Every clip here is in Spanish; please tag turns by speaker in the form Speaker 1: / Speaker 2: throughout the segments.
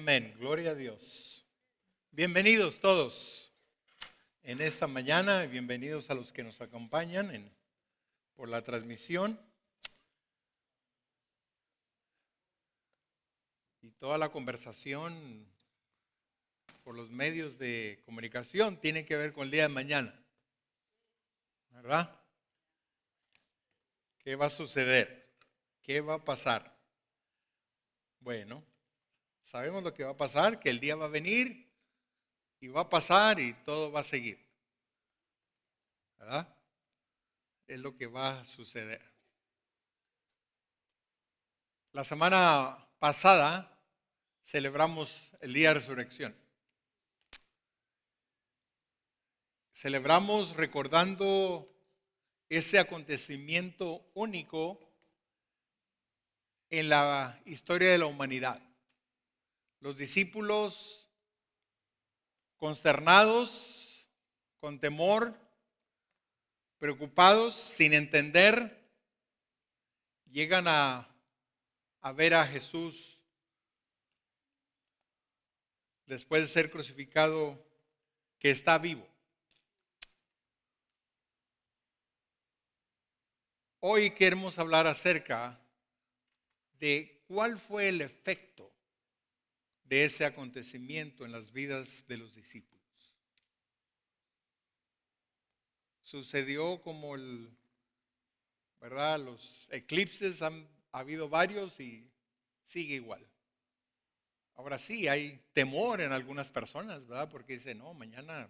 Speaker 1: Amén. Gloria a Dios. Bienvenidos todos en esta mañana y bienvenidos a los que nos acompañan por la transmisión. Y toda la conversación por los medios de comunicación tiene que ver con el día de mañana, ¿verdad? ¿Qué va a suceder? ¿Qué va a pasar? Bueno, sabemos lo que va a pasar, que el día va a venir y va a pasar y todo va a seguir, ¿verdad? Es lo que va a suceder. La semana pasada celebramos el día de resurrección. Celebramos recordando ese acontecimiento único en la historia de la humanidad. Los discípulos consternados, con temor, preocupados, sin entender, llegan a ver a Jesús después de ser crucificado, que está vivo. Hoy queremos hablar acerca de cuál fue el efecto de ese acontecimiento en las vidas de los discípulos. Sucedió como ¿verdad? Los eclipses ha habido varios y sigue igual. Ahora sí, hay temor en algunas personas, ¿verdad? Porque dicen, no, mañana,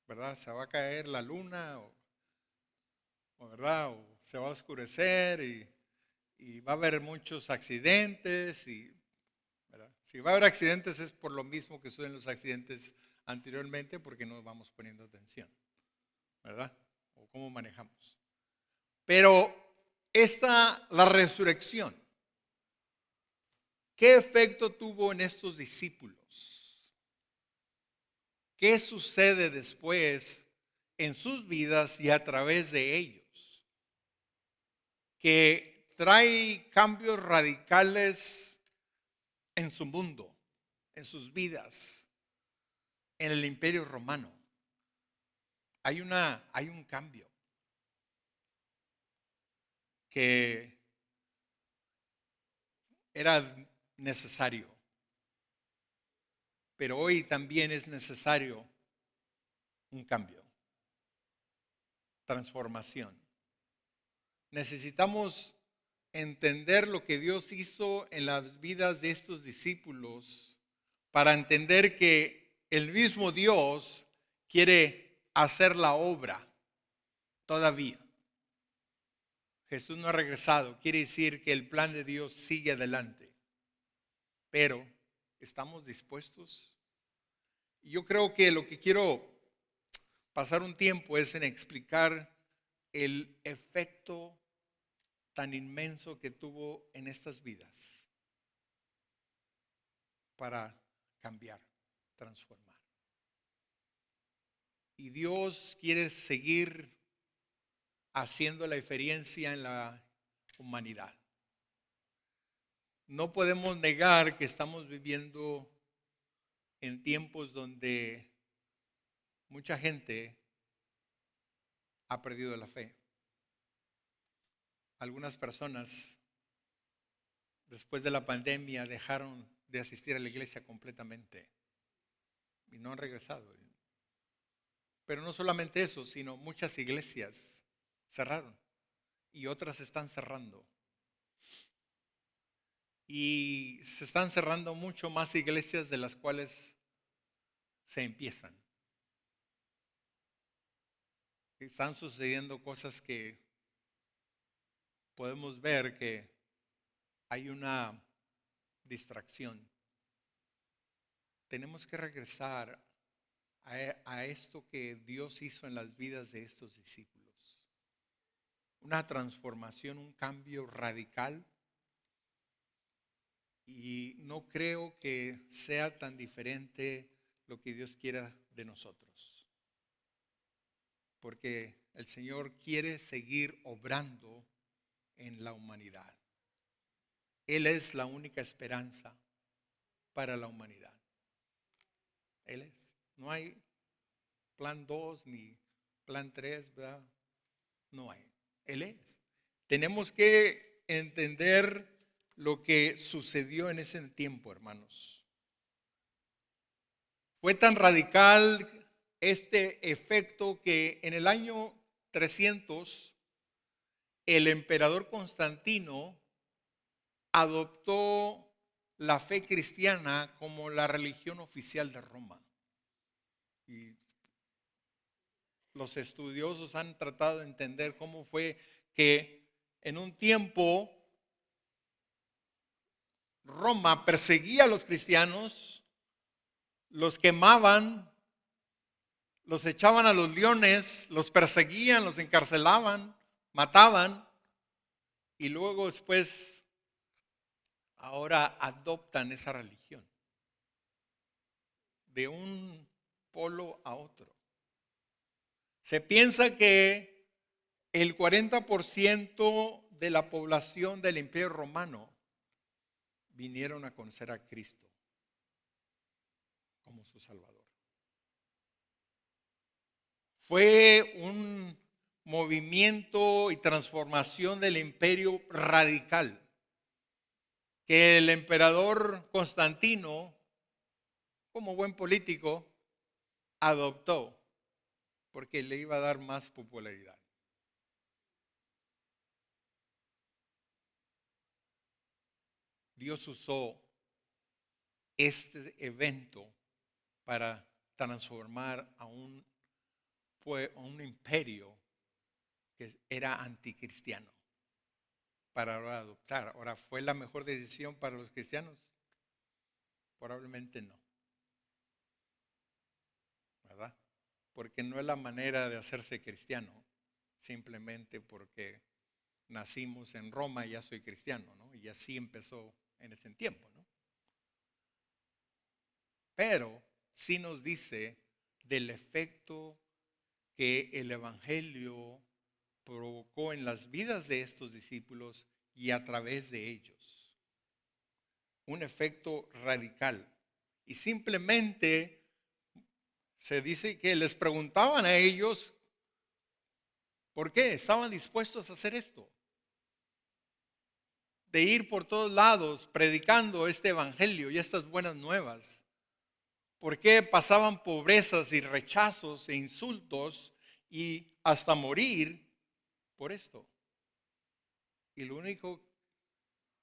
Speaker 1: ¿verdad? Se va a caer la luna, ¿verdad? O se va a oscurecer y va a haber muchos accidentes. ¿Verdad? Si va a haber accidentes es por lo mismo que suceden los accidentes anteriormente, porque no vamos poniendo atención, ¿verdad? O cómo manejamos. Pero la resurrección, ¿qué efecto tuvo en estos discípulos? ¿Qué sucede después en sus vidas y a través de ellos? Que trae cambios radicales en su mundo, en sus vidas, en el Imperio Romano. Hay un cambio que era necesario, pero hoy también es necesario un cambio, transformación. Necesitamos entender lo que Dios hizo en las vidas de estos discípulos para entender que el mismo Dios quiere hacer la obra todavía. Jesús no ha regresado, quiere decir que el plan de Dios sigue adelante, pero ¿estamos dispuestos? Yo creo que lo que quiero pasar un tiempo es en explicar el efecto tan inmenso que tuvo en estas vidas para cambiar, transformar. Y Dios quiere seguir haciendo la diferencia en la humanidad. No podemos negar que estamos viviendo en tiempos donde mucha gente ha perdido la fe. Algunas personas después de la pandemia dejaron de asistir a la iglesia completamente y no han regresado. Pero no solamente eso, sino muchas iglesias cerraron y otras están cerrando. Y se están cerrando mucho más iglesias de las cuales se empiezan. Están sucediendo cosas que podemos ver que hay una distracción. Tenemos que regresar a esto que Dios hizo en las vidas de estos discípulos. Una transformación, un cambio radical. Y no creo que sea tan diferente lo que Dios quiera de nosotros. Porque el Señor quiere seguir obrando en la humanidad. Él es la única esperanza. para la humanidad. Él es. No hay plan 2 ni plan 3, ¿verdad? No hay. Él es. Tenemos que entender lo que sucedió en ese tiempo, hermanos. Fue tan radical este efecto que en el año 300 el emperador Constantino adoptó la fe cristiana como la religión oficial de Roma. Y los estudiosos han tratado de entender cómo fue que en un tiempo Roma perseguía a los cristianos, los quemaban, los echaban a los leones, los perseguían, los encarcelaban, mataban, y luego después ahora adoptan esa religión de un polo a otro. Se piensa que el 40% de la población del Imperio Romano vinieron a conocer a Cristo como su Salvador. Fue un movimiento y transformación del imperio radical que el emperador Constantino, como buen político, adoptó porque le iba a dar más popularidad. Dios usó este evento para transformar a un imperio que era anticristiano, para ahora adoptar. Ahora, ¿fue la mejor decisión para los cristianos? Probablemente no, ¿verdad? Porque no es la manera de hacerse cristiano, simplemente porque nacimos en Roma y ya soy cristiano, ¿no? Y así empezó en ese tiempo, ¿no? Pero sí nos dice del efecto que el evangelio provocó en las vidas de estos discípulos y a través de ellos. Un efecto radical. Y simplemente se dice que les preguntaban a ellos por qué estaban dispuestos a hacer esto. De ir por todos lados predicando este evangelio y estas buenas nuevas. ¿Por qué pasaban pobrezas y rechazos e insultos y hasta morir por esto? Y lo único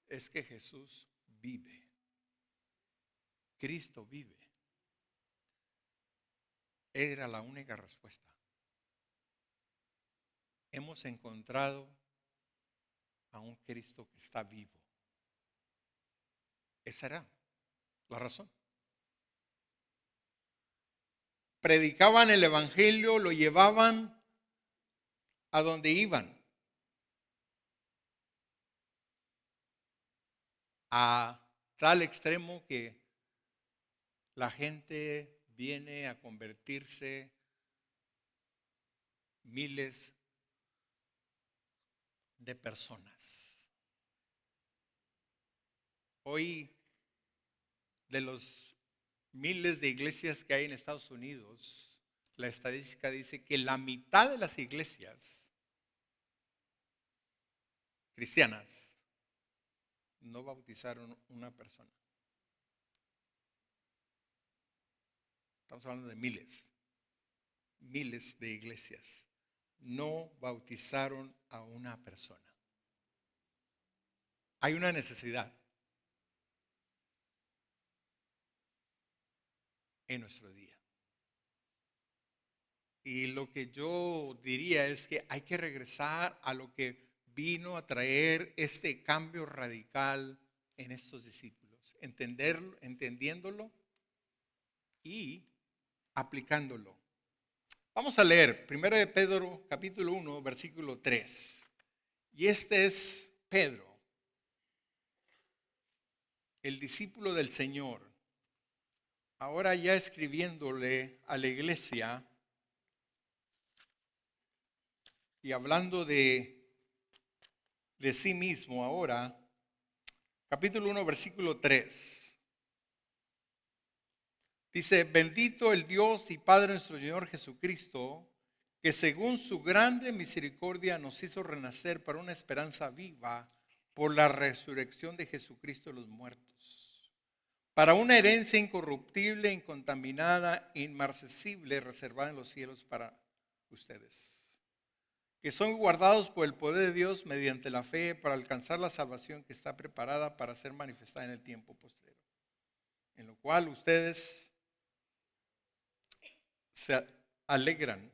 Speaker 1: es que Jesús vive. Cristo vive. Era la única respuesta. Hemos encontrado a un Cristo que está vivo. Esa era la razón. Predicaban el evangelio, lo llevaban a donde iban. A tal extremo que la gente viene a convertirse, miles de personas. Hoy, de los miles de iglesias que hay en Estados Unidos, la estadística dice que la mitad de las iglesias cristianas no bautizaron una persona. Estamos hablando de miles de iglesias. No bautizaron a una persona. Hay una necesidad en nuestro día. Y lo que yo diría es que hay que regresar a lo que vino a traer este cambio radical en estos discípulos. Entendiéndolo y aplicándolo. Vamos a leer 1 de Pedro capítulo 1 versículo 3. Y este es Pedro, el discípulo del Señor, ahora ya escribiéndole a la iglesia y hablando de sí mismo ahora, capítulo 1 versículo 3. Dice, bendito el Dios y Padre de nuestro Señor Jesucristo, que según su grande misericordia nos hizo renacer para una esperanza viva por la resurrección de Jesucristo de los muertos, para una herencia incorruptible, incontaminada, inmarcesible, reservada en los cielos para ustedes, que son guardados por el poder de Dios mediante la fe para alcanzar la salvación que está preparada para ser manifestada en el tiempo postrero, en lo cual ustedes se alegran,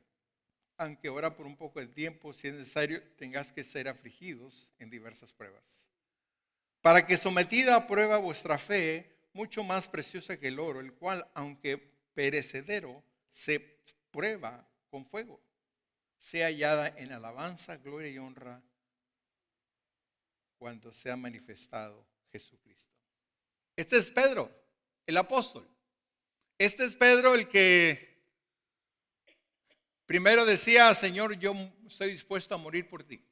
Speaker 1: aunque ahora por un poco de tiempo, si es necesario, tengas que ser afligidos en diversas pruebas, para que sometida a prueba vuestra fe, mucho más preciosa que el oro, el cual, aunque perecedero, se prueba con fuego, sea hallada en alabanza, gloria y honra cuando sea manifestado Jesucristo. Este es Pedro, el apóstol. Este es Pedro el que primero decía, Señor, yo estoy dispuesto a morir por ti.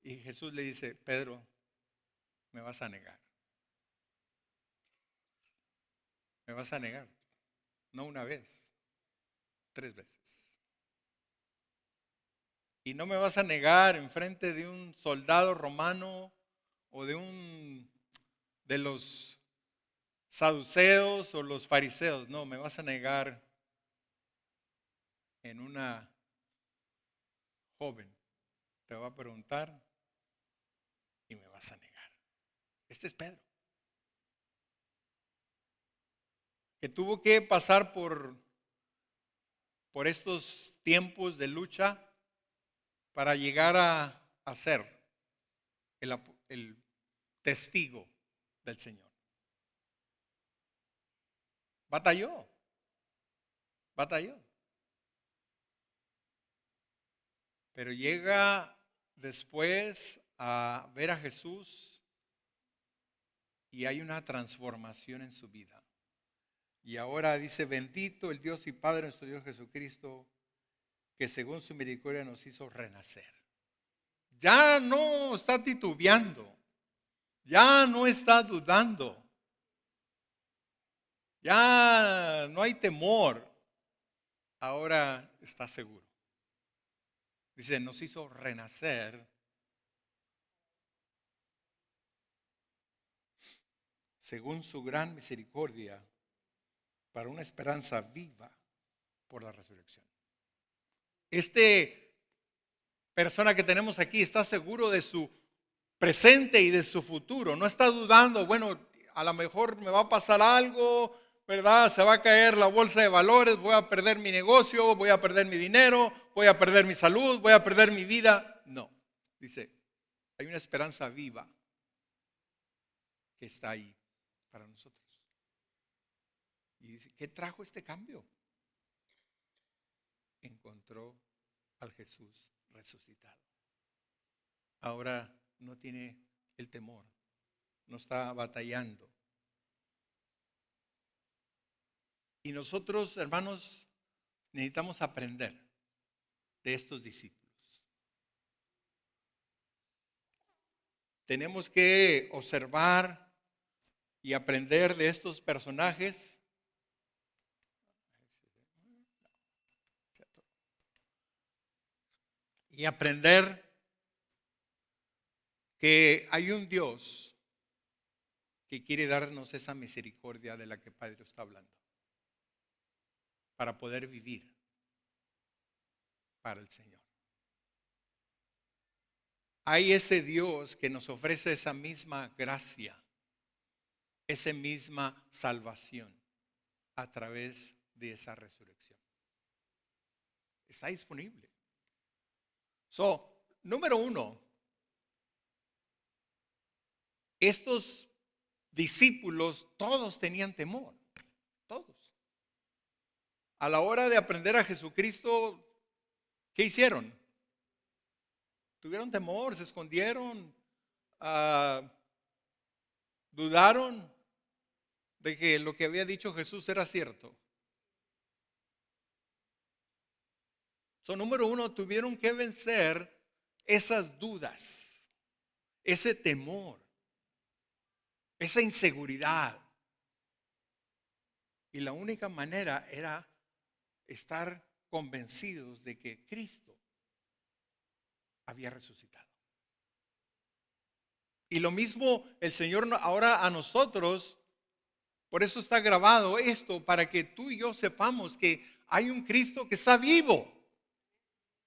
Speaker 1: Y Jesús le dice, Pedro, me vas a negar. Me vas a negar. No una vez, 3 veces. Y no me vas a negar en frente de un soldado romano o de los saduceos o los fariseos. No, me vas a negar en una joven. Te va a preguntar y me vas a negar. Este es Pedro, que tuvo que pasar por estos tiempos de lucha para llegar a ser el testigo del Señor. Batalló. Pero llega después a ver a Jesús y hay una transformación en su vida. Y ahora dice, bendito el Dios y Padre nuestro Dios Jesucristo, que según su misericordia nos hizo renacer. Ya no está titubeando, ya no está dudando, ya no hay temor, ahora está seguro. Dice, nos hizo renacer según su gran misericordia para una esperanza viva por la resurrección. Persona que tenemos aquí está seguro de su presente y de su futuro. No está dudando, bueno, a lo mejor me va a pasar algo, ¿verdad? Se va a caer la bolsa de valores, voy a perder mi negocio, voy a perder mi dinero, voy a perder mi salud, voy a perder mi vida. No, dice, hay una esperanza viva que está ahí para nosotros. Y dice, ¿qué trajo este cambio? Encontró al Jesús resucitado. Ahora no tiene el temor, no está batallando. Y nosotros, hermanos, necesitamos aprender de estos discípulos. Tenemos que observar y aprender de estos personajes. Y aprender que hay un Dios que quiere darnos esa misericordia de la que Pedro está hablando, para poder vivir para el Señor. Hay ese Dios que nos ofrece esa misma gracia, esa misma salvación a través de esa resurrección. Está disponible. Número 1, estos discípulos todos tenían temor, todos. A la hora de aprender a Jesucristo, ¿qué hicieron? Tuvieron temor, se escondieron, dudaron de que lo que había dicho Jesús era cierto. Número 1, tuvieron que vencer esas dudas, ese temor, esa inseguridad. Y la única manera era estar convencidos de que Cristo había resucitado. Y lo mismo el Señor ahora a nosotros. Por eso está grabado esto, para que tú y yo sepamos que hay un Cristo que está vivo,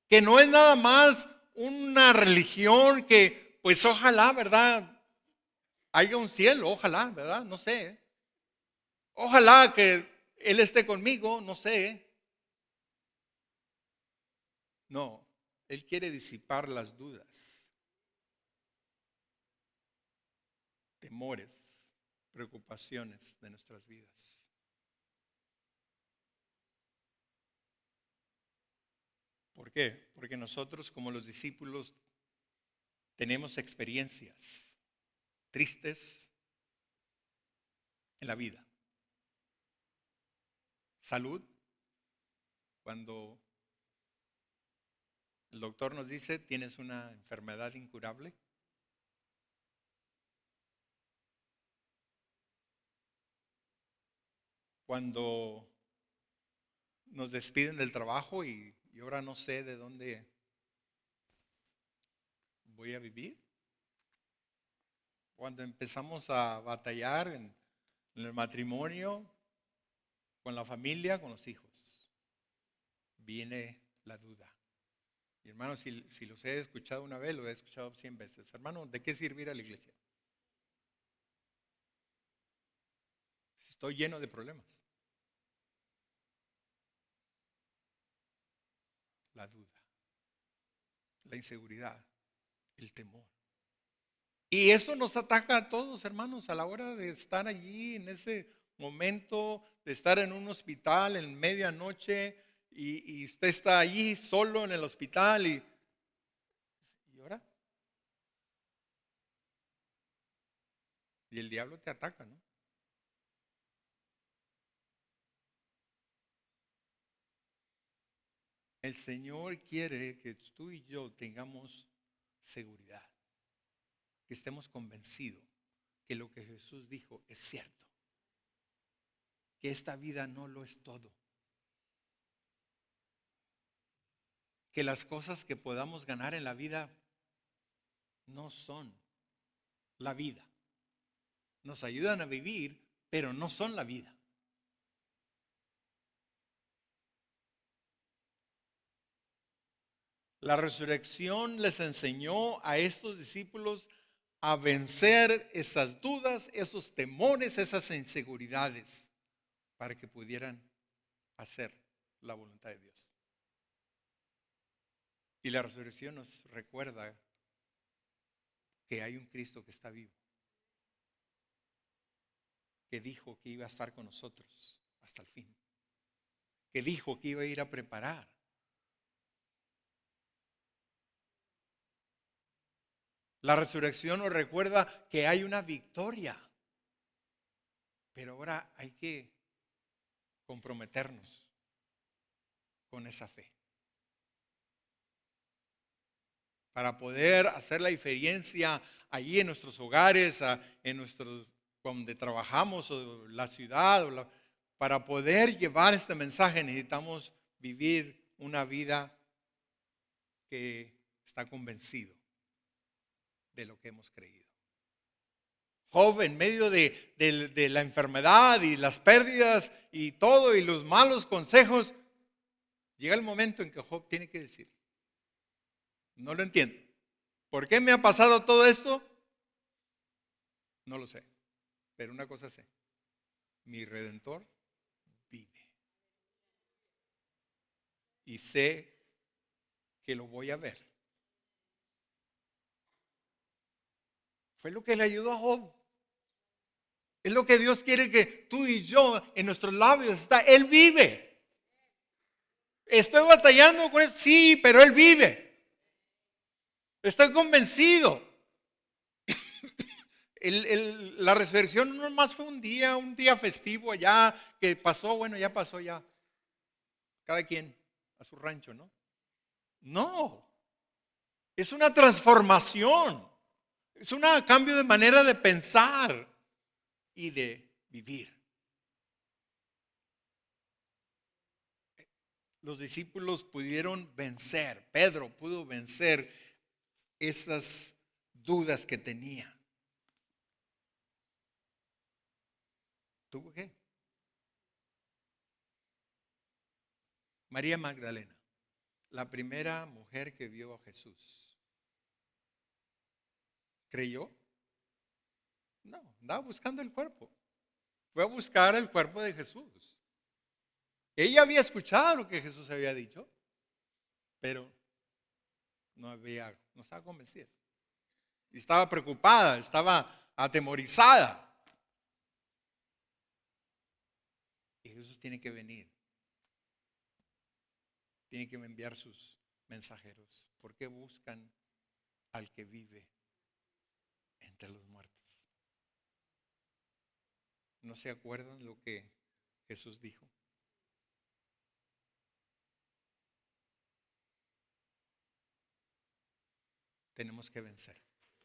Speaker 1: que no es nada más una religión que, pues ojalá, ¿verdad? Haya un cielo, ojalá, ¿verdad? No sé. Ojalá que Él esté conmigo, no sé. No, Él quiere disipar las dudas, temores, preocupaciones de nuestras vidas. ¿Por qué? Porque nosotros como los discípulos tenemos experiencias tristes en la vida. Salud, cuando el doctor nos dice tienes una enfermedad incurable. Cuando nos despiden del trabajo y ahora no sé de dónde voy a vivir. Cuando empezamos a batallar en el matrimonio, con la familia, con los hijos, viene la duda. Y hermano, si los he escuchado una vez, lo he escuchado 100 veces. Hermano, ¿de qué servir a la iglesia? Estoy lleno de problemas. La duda, la inseguridad, el temor. Y eso nos ataca a todos, hermanos, a la hora de estar allí en ese momento, de estar en un hospital en medianoche y usted está allí solo en el hospital y ahora. Y el diablo te ataca, ¿no? El Señor quiere que tú y yo tengamos seguridad, que estemos convencidos que lo que Jesús dijo es cierto, que esta vida no lo es todo, que las cosas que podamos ganar en la vida no son la vida. Nos ayudan a vivir, pero no son la vida. La resurrección les enseñó a estos discípulos a vencer esas dudas, esos temores, esas inseguridades, para que pudieran hacer la voluntad de Dios. Y la resurrección nos recuerda que hay un Cristo que está vivo, que dijo que iba a estar con nosotros hasta el fin, que dijo que iba a ir a preparar. La resurrección nos recuerda que hay una victoria, pero ahora hay que comprometernos con esa fe para poder hacer la diferencia allí en nuestros hogares, en nuestros donde trabajamos o la ciudad, para poder llevar este mensaje necesitamos vivir una vida que está convencido de lo que hemos creído. Job, en medio de la enfermedad y las pérdidas y todo y los malos consejos, llega el momento en que Job tiene que decir, no lo entiendo. ¿Por qué me ha pasado todo esto? No lo sé. Pero una cosa sé, mi Redentor vive. Y sé que lo voy a ver. Fue lo que le ayudó a Job. Es lo que Dios quiere que tú y yo en nuestros labios está. Él vive. Estoy batallando con eso. Sí, pero Él vive. Estoy convencido. La resurrección no más fue un día festivo allá que pasó, bueno, ya pasó ya. Cada quien a su rancho, ¿no? No. Es una transformación. Es un cambio de manera de pensar y de vivir. los discípulos pudieron vencer, Pedro pudo vencer esas dudas que tenía. ¿Tuvo qué? María Magdalena, la primera mujer que vio a Jesús. ¿Creyó? No, andaba buscando el cuerpo. Fue a buscar el cuerpo de Jesús. Ella había escuchado lo que Jesús había dicho, pero no estaba convencida. Y estaba preocupada, estaba atemorizada. Y Jesús tiene que venir. Tiene que enviar sus mensajeros. ¿Por qué buscan al que vive entre los muertos? ¿No se acuerdan lo que Jesús dijo? Tenemos que vencer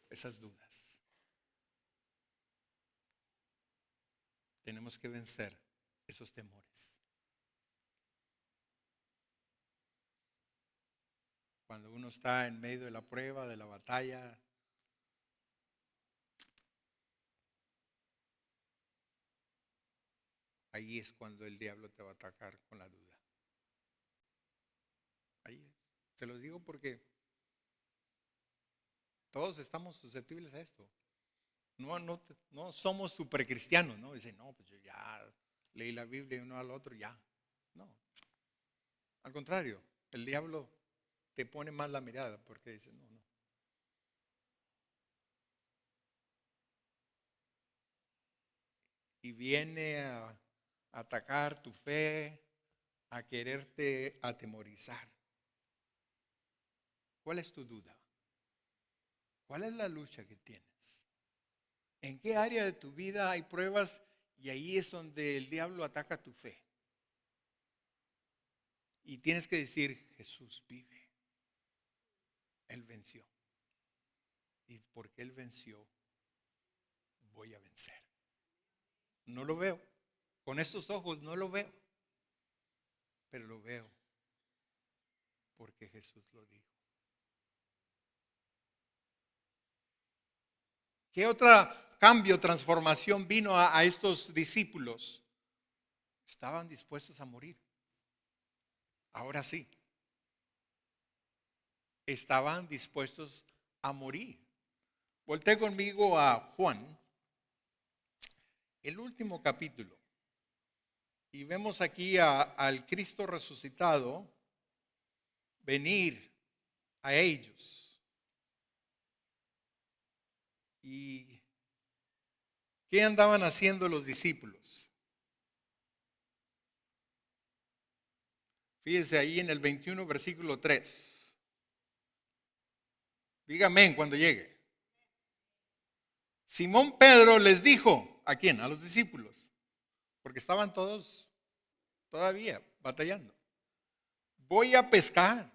Speaker 1: esas dudas. Tenemos que vencer esos temores. Cuando uno está en medio de la prueba, de la batalla, ahí es cuando el diablo te va a atacar con la duda. Ahí es. Te lo digo porque todos estamos susceptibles a esto. No somos super cristianos, ¿no? Dicen, no, pues yo ya leí la Biblia y uno al otro, ya. No. Al contrario, el diablo te pone más la mirada porque dice, no. Y viene a atacar tu fe, a quererte atemorizar. ¿Cuál es tu duda? ¿Cuál es la lucha que tienes? ¿En qué área de tu vida hay pruebas y ahí es donde el diablo ataca tu fe? Y tienes que decir, Jesús vive. Él venció. Y porque Él venció, voy a vencer. No lo veo. Con estos ojos no lo veo. Pero lo veo porque Jesús lo dijo. ¿Qué otra cambio, transformación vino a estos discípulos? Estaban dispuestos a morir. Ahora sí. Estaban dispuestos a morir. Volté conmigo a Juan, el último capítulo. Y vemos aquí al Cristo resucitado venir a ellos. ¿Y qué andaban haciendo los discípulos? Fíjense ahí en el 21, versículo 3. Dígame cuando llegue. Simón Pedro les dijo, ¿a quién? A los discípulos, porque estaban todos todavía batallando. Voy a pescar.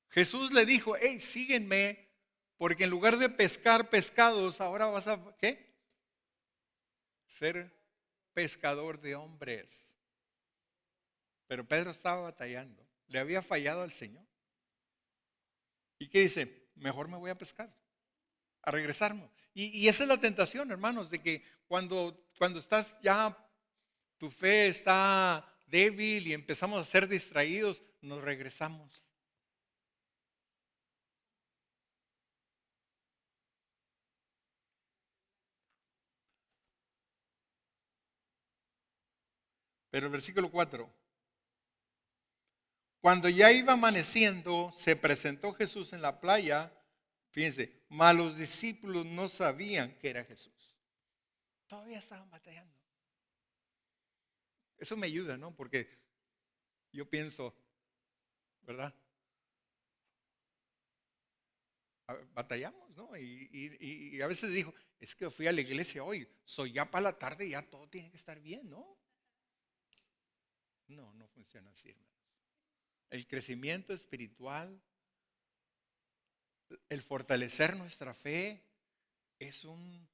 Speaker 1: Jesús le dijo, hey, síguenme, porque en lugar de pescar pescados, ahora vas a, ¿qué? Ser pescador de hombres. Pero Pedro estaba batallando. Le había fallado al Señor. ¿Y qué dice? Mejor me voy a pescar, a regresarme. Y esa es la tentación, hermanos, de que cuando estás ya, tu fe está débil y empezamos a ser distraídos, nos regresamos. Pero el versículo 4. Cuando ya iba amaneciendo, se presentó Jesús en la playa. Fíjense, mas los discípulos no sabían que era Jesús. Todavía estaban batallando. Eso me ayuda, ¿no? Porque yo pienso, ¿verdad? Batallamos, ¿no? Y a veces digo, es que fui a la iglesia hoy, soy ya para la tarde, ya todo tiene que estar bien, ¿no? No funciona así, hermanos. El crecimiento espiritual, el fortalecer nuestra fe, es una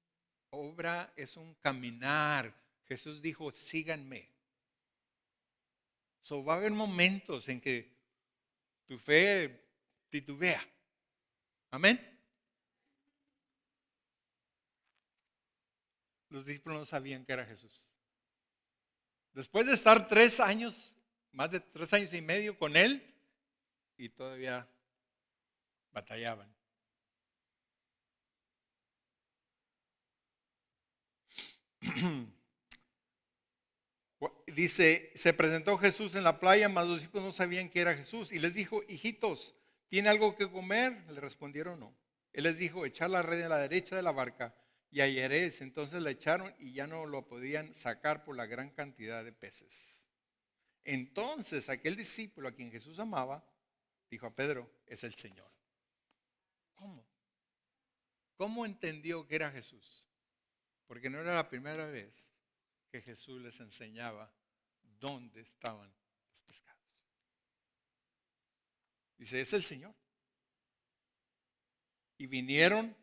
Speaker 1: obra, es un caminar. Jesús dijo, síganme. So, va a haber momentos en que tu fe titubea. Amén. Los discípulos no sabían que era Jesús. Después de estar 3 años, más de 3 años y medio con él, y todavía batallaban. Dice, se presentó Jesús en la playa, mas los discípulos no sabían que era Jesús. Y les dijo, hijitos, ¿tiene algo que comer? Le respondieron no. Él les dijo, echar la red a la derecha de la barca y hallaréis. Entonces la echaron y ya no lo podían sacar por la gran cantidad de peces. Entonces aquel discípulo a quien Jesús amaba, dijo a Pedro, es el Señor. ¿Cómo? ¿Cómo entendió que era Jesús? Porque no era la primera vez que Jesús les enseñaba dónde estaban los pescados. Dice, es el Señor. Y vinieron,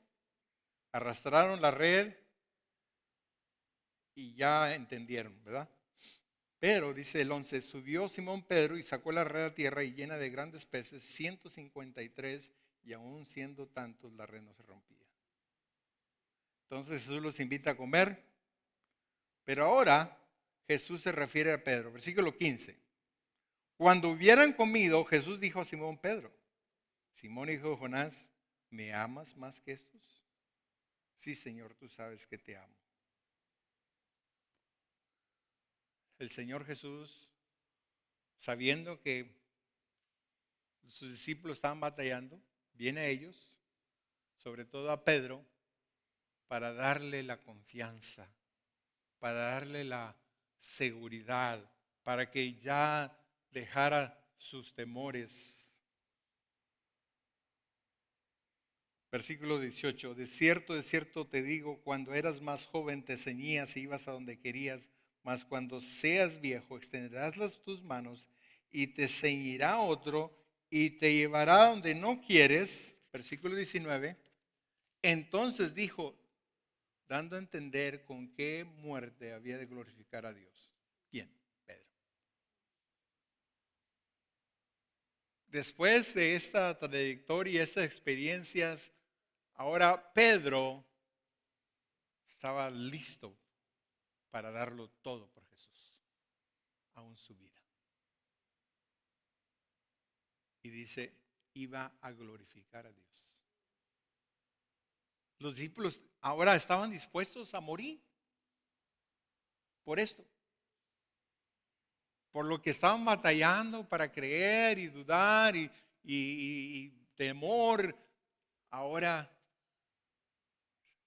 Speaker 1: arrastraron la red y ya entendieron, ¿verdad? Pero, dice el 11, subió Simón Pedro y sacó la red a tierra y llena de grandes peces, 153, y aún siendo tantos la red no se rompía. Entonces Jesús los invita a comer, pero ahora Jesús se refiere a Pedro. Versículo 15. Cuando hubieran comido, Jesús dijo a Simón Pedro, Simón hijo de Jonás, ¿me amas más que estos? Sí, Señor, tú sabes que te amo. El Señor Jesús, sabiendo que sus discípulos estaban batallando, viene a ellos, sobre todo a Pedro, para darle la confianza, para darle la seguridad, para que ya dejara sus temores. Versículo 18, de cierto te digo, cuando eras más joven te ceñías y ibas a donde querías, mas cuando seas viejo extenderás tus manos y te ceñirá otro y te llevará donde no quieres. Versículo 19, entonces dijo, dando a entender con qué muerte había de glorificar a Dios. ¿Quién? Pedro. Después de esta trayectoria, estas experiencias, ahora Pedro estaba listo para darlo todo por Jesús, aún su vida. Y dice, iba a glorificar a Dios. Los discípulos ahora estaban dispuestos a morir por esto. Por lo que estaban batallando para creer y dudar y temor, ahora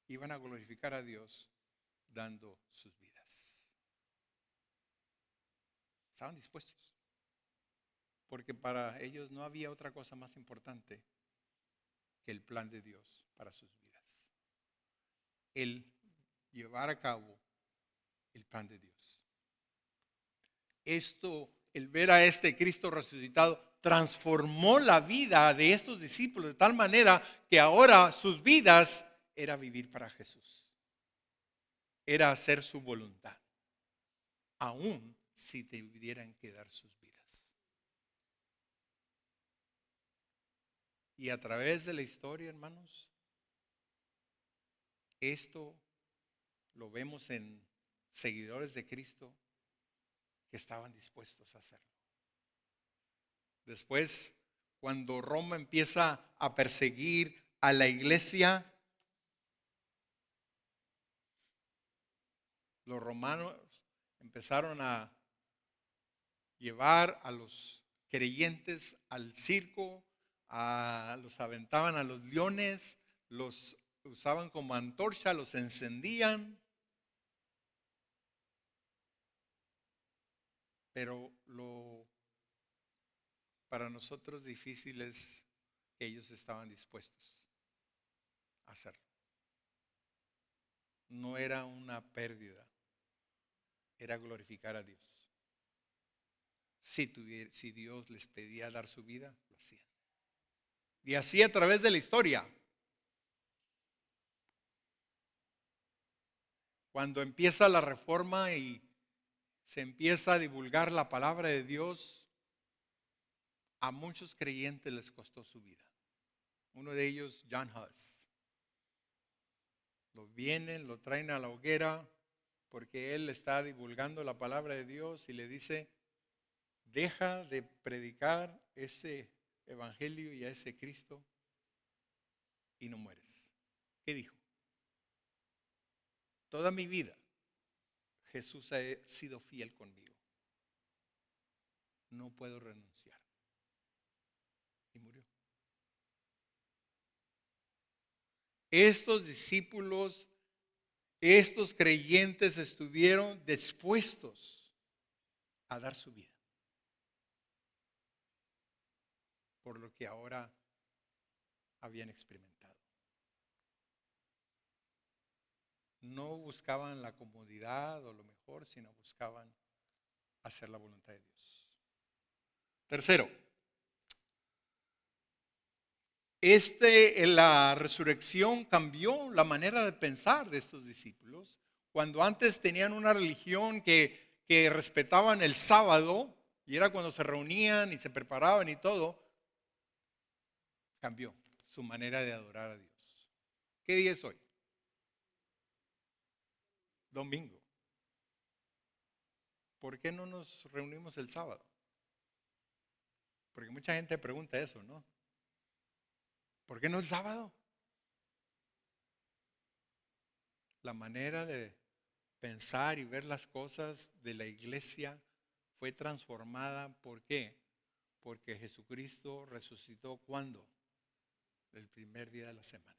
Speaker 1: iban a glorificar a Dios dando sus vidas. Estaban dispuestos. Porque para ellos no había otra cosa más importante que el plan de Dios para sus vidas. El llevar a cabo el plan de Dios. Esto, el ver a este Cristo resucitado, transformó la vida de estos discípulos de tal manera que ahora sus vidas era vivir para Jesús. Era hacer su voluntad, aun si tuvieran que dar sus vidas. Y a través de la historia, hermanos, esto lo vemos en seguidores de Cristo que estaban dispuestos a hacerlo. Después, cuando Roma empieza a perseguir a la iglesia, los romanos empezaron a llevar a los creyentes al circo, los aventaban a los leones, los usaban como antorcha, los encendían. Pero para nosotros difícil es que ellos estaban dispuestos a hacerlo. No era una pérdida, era glorificar a Dios. Si Dios les pedía dar su vida, lo hacían. Y así a través de la historia. Cuando empieza la reforma y se empieza a divulgar la palabra de Dios, a muchos creyentes les costó su vida. Uno de ellos, John Huss. Lo traen a la hoguera porque él está divulgando la palabra de Dios y le dice: deja de predicar ese evangelio y a ese Cristo y no mueres. ¿Qué dijo? Toda mi vida Jesús ha sido fiel conmigo. No puedo renunciar. Y murió. Estos discípulos, estos creyentes estuvieron dispuestos a dar su vida por lo que ahora habían experimentado. No buscaban la comodidad o lo mejor, sino buscaban hacer la voluntad de Dios. Tercero, la resurrección cambió la manera de pensar de estos discípulos. Cuando antes tenían una religión que respetaban el sábado, y era cuando se reunían y se preparaban y todo, cambió su manera de adorar a Dios. ¿Qué día es hoy? Domingo. ¿Por qué no nos reunimos el sábado? Porque mucha gente pregunta eso, ¿no? ¿Por qué no el sábado? La manera de pensar y ver las cosas de la iglesia fue transformada. ¿Por qué? Porque Jesucristo resucitó ¿cuándo? El primer día de la semana.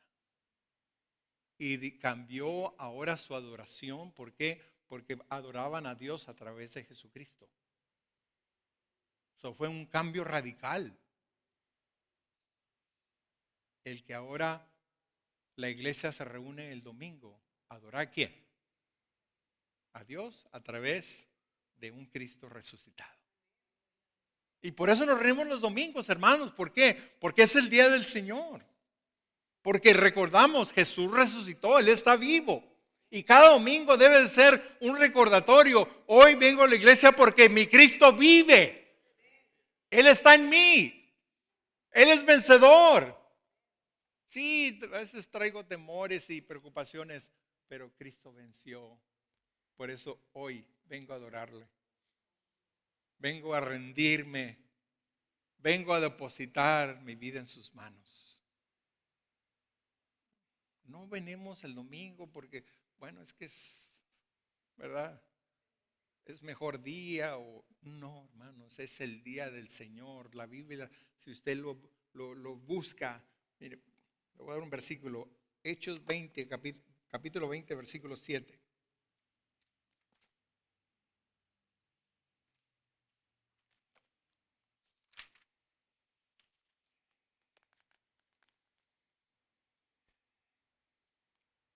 Speaker 1: Y cambió ahora su adoración. ¿Por qué? Porque adoraban a Dios a través de Jesucristo. Eso fue un cambio radical. El que ahora la iglesia se reúne el domingo. ¿Adorar a quién? A Dios a través de un Cristo resucitado. Y por eso nos reunimos los domingos, hermanos. ¿Por qué? Porque es el día del Señor. Porque recordamos, Jesús resucitó, Él está vivo. Y cada domingo debe de ser un recordatorio. Hoy vengo a la iglesia porque mi Cristo vive. Él está en mí. Él es vencedor. Sí, a veces traigo temores y preocupaciones, pero Cristo venció. Por eso hoy vengo a adorarle. Vengo a rendirme. Vengo a depositar mi vida en sus manos. No venimos el domingo porque, bueno, es que es, ¿verdad? Es mejor día o no, hermanos, es el día del Señor. La Biblia, si usted lo busca, mire, le voy a dar un versículo, Hechos 20, capítulo 20, versículo 7.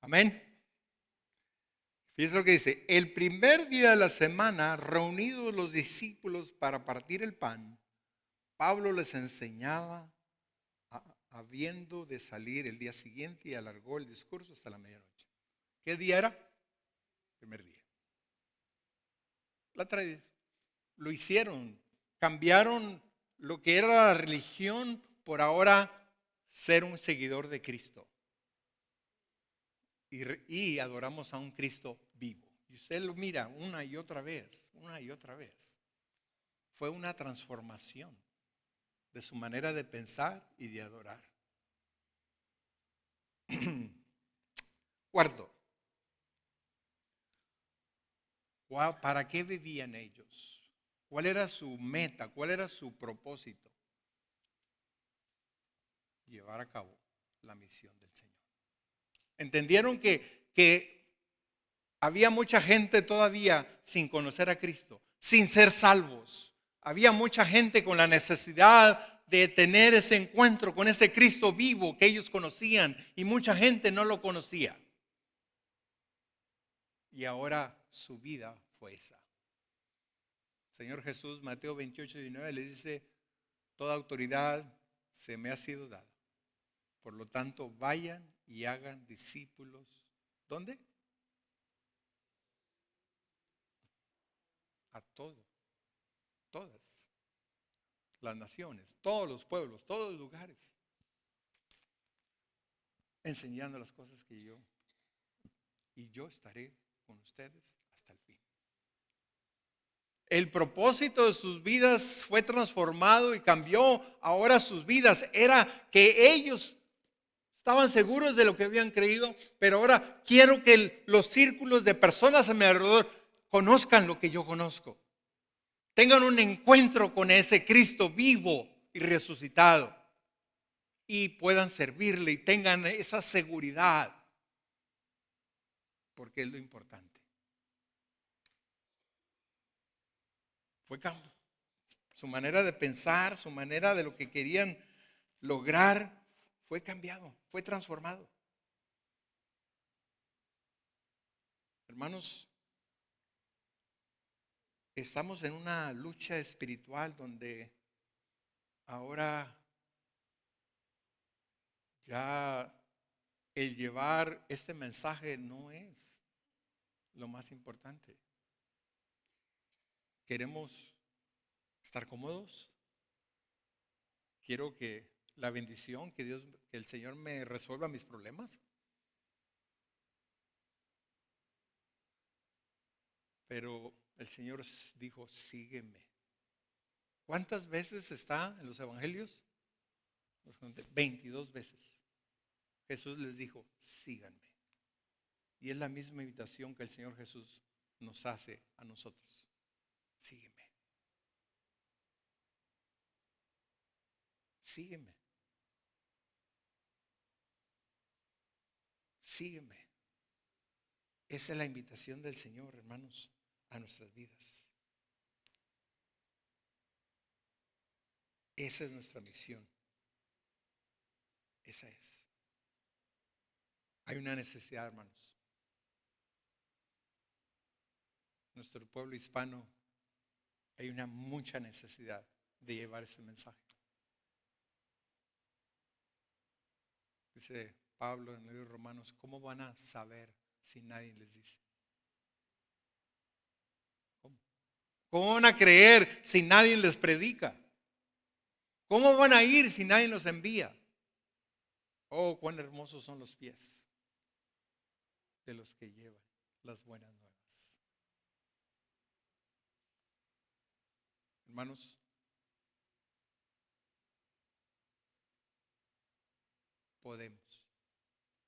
Speaker 1: Amén. Fíjense lo que dice: el primer día de la semana, reunidos los discípulos para partir el pan, Pablo les enseñaba, habiendo de salir el día siguiente, y alargó el discurso hasta la medianoche. ¿Qué día era? Primer día. Lo hicieron, cambiaron lo que era la religión por ahora ser un seguidor de Cristo. Y adoramos a un Cristo vivo. Y usted lo mira una y otra vez, una y otra vez. Fue una transformación de su manera de pensar y de adorar. Cuarto, ¿para qué vivían ellos? ¿Cuál era su meta? ¿Cuál era su propósito? Llevar a cabo la misión del Señor. Entendieron que había mucha gente todavía sin conocer a Cristo, sin ser salvos. Había mucha gente con la necesidad de tener ese encuentro con ese Cristo vivo que ellos conocían, y mucha gente no lo conocía. Y ahora su vida fue esa. Señor Jesús, Mateo 28, 19, le dice: toda autoridad se me ha sido dada. Por lo tanto, vayan y hagan discípulos. ¿Dónde? a todas las naciones, todos los pueblos, todos los lugares, enseñando las cosas que yo estaré con ustedes hasta el fin. El propósito de sus vidas fue transformado y cambió ahora sus vidas. Era que ellos estaban seguros de lo que habían creído, pero ahora quiero que los círculos de personas a mi alrededor conozcan lo que yo conozco. Tengan un encuentro con ese Cristo vivo y resucitado y puedan servirle y tengan esa seguridad, porque es lo importante. Fue cambio. Su manera de pensar, su manera de lo que querían lograr fue cambiado, fue transformado. Hermanos, estamos en una lucha espiritual donde ahora ya el llevar este mensaje no es lo más importante. Queremos estar cómodos. Quiero que la bendición, que el Señor me resuelva mis problemas. Pero el Señor dijo, sígueme. ¿Cuántas veces está en los evangelios? 22 veces. Jesús les dijo, síganme. Y es la misma invitación que el Señor Jesús nos hace a nosotros. Sígueme. Sígueme. Sígueme. Esa es la invitación del Señor, hermanos, a nuestras vidas. Esa es nuestra misión. Esa es. Hay una necesidad, hermanos. Nuestro pueblo hispano, hay una mucha necesidad de llevar ese mensaje. Dice Pablo en el libro de Romanos, ¿cómo van a saber si nadie les dice? ¿Cómo van a creer si nadie les predica? ¿Cómo van a ir si nadie los envía? Oh, cuán hermosos son los pies de los que llevan las buenas nuevas. Hermanos, podemos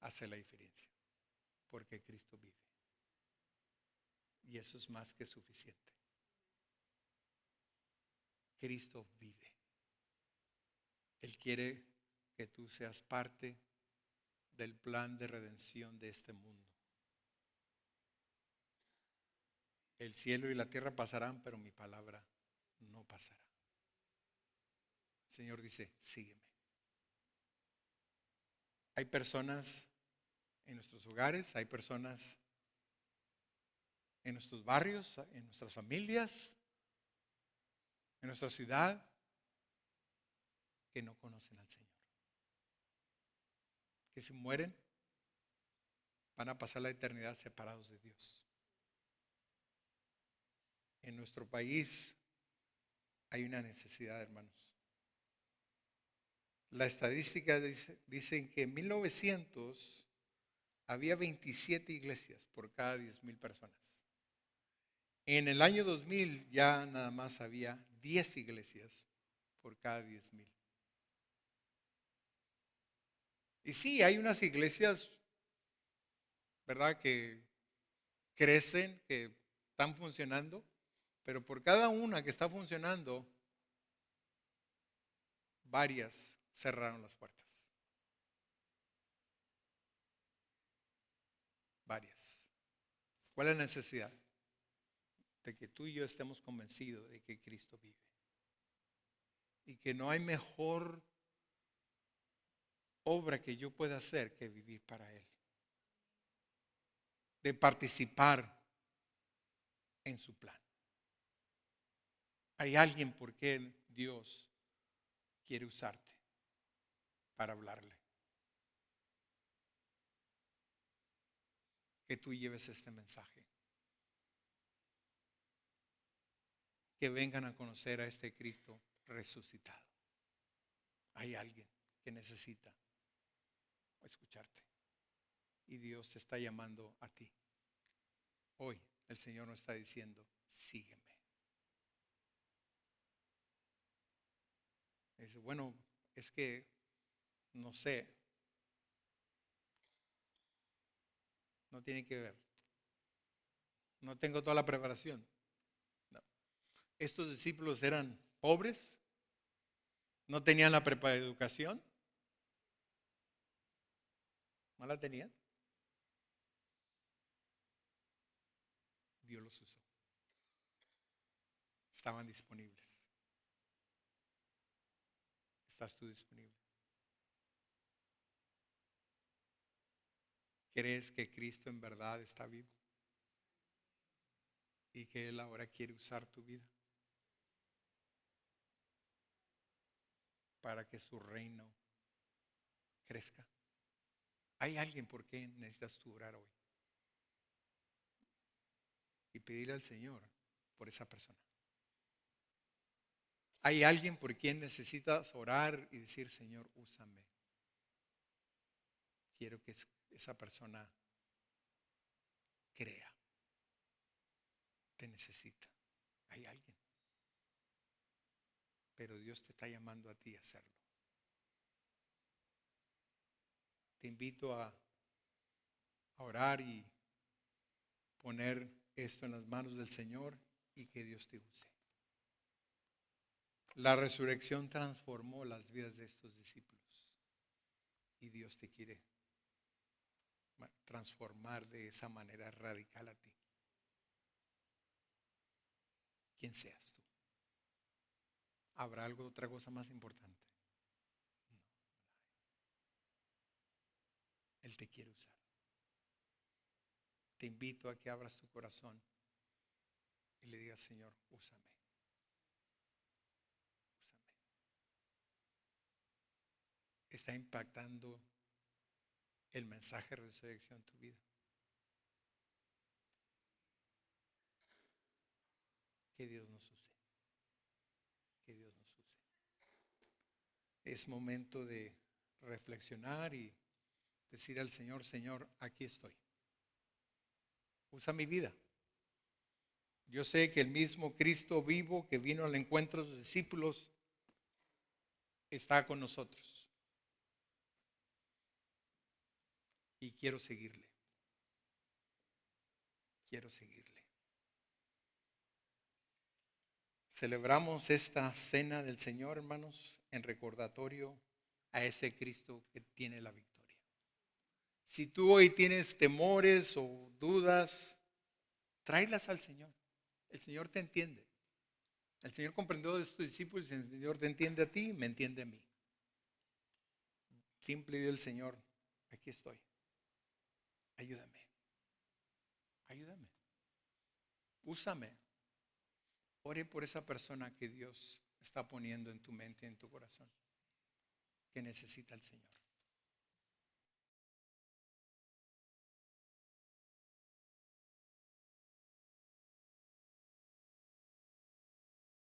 Speaker 1: hacer la diferencia porque Cristo vive. Y eso es más que suficiente. Cristo vive. Él quiere que tú seas parte del plan de redención de este mundo. El cielo y la tierra pasarán, pero mi palabra no pasará. El Señor dice, sígueme. Hay personas en nuestros hogares, hay personas en nuestros barrios, en nuestras familias, en nuestra ciudad, que no conocen al Señor. Que si mueren, van a pasar la eternidad separados de Dios. En nuestro país hay una necesidad, hermanos. La estadística dicen que en 1900 había 27 iglesias por cada 10,000 personas. En el año 2000 ya nada más había 10 iglesias por cada 10,000. Y sí, hay unas iglesias, ¿verdad?, que crecen, que están funcionando, pero por cada una que está funcionando, varias cerraron las puertas. Varias. ¿Cuál es la necesidad? De que tú y yo estemos convencidos de que Cristo vive. Y que no hay mejor obra que yo pueda hacer que vivir para Él. De participar en su plan. Hay alguien por quien Dios quiere usarte para hablarle. Que tú lleves este mensaje. que vengan a conocer a este Cristo resucitado. Hay alguien que necesita escucharte. Y Dios te está llamando a ti. Hoy el Señor nos está diciendo, sígueme. Dice, bueno, es que no sé. No tiene que ver. No tengo toda la preparación. No. Estos discípulos eran pobres. No tenían la educación. No la tenían. Dios los usó. Estaban disponibles. ¿Estás tú disponible? ¿Crees que Cristo en verdad está vivo? Y que Él ahora quiere usar tu vida para que su reino crezca. Hay alguien por quien necesitas tú orar hoy. Y pedirle al Señor por esa persona. Hay alguien por quien necesitas orar y decir, Señor, úsame. Quiero que esa persona crea. Te necesita. Hay alguien. Pero Dios te está llamando a ti a hacerlo. Te invito a orar y poner esto en las manos del Señor y que Dios te use. La resurrección transformó las vidas de estos discípulos y Dios te quiere transformar de esa manera radical a ti. Quien seas tú. ¿Habrá otra cosa más importante? No. Él te quiere usar. Te invito a que abras tu corazón y le digas, Señor, úsame. Úsame. Está impactando el mensaje de resurrección en tu vida. Que Dios nos use. Que Dios nos use. Es momento de reflexionar y decir al Señor, Señor, aquí estoy. Usa mi vida. Yo sé que el mismo Cristo vivo que vino al encuentro de sus discípulos está con nosotros. Y quiero seguirle. Quiero seguirle. Celebramos esta cena del Señor, hermanos, en recordatorio a ese Cristo que tiene la victoria. Si tú hoy tienes temores o dudas, tráelas al Señor. El Señor te entiende. El Señor comprendió de estos discípulos y el Señor te entiende a ti y me entiende a mí. Simple y el Señor, aquí estoy. Ayúdame. Ayúdame. Úsame. Ore por esa persona que Dios está poniendo en tu mente y en tu corazón, que necesita al Señor.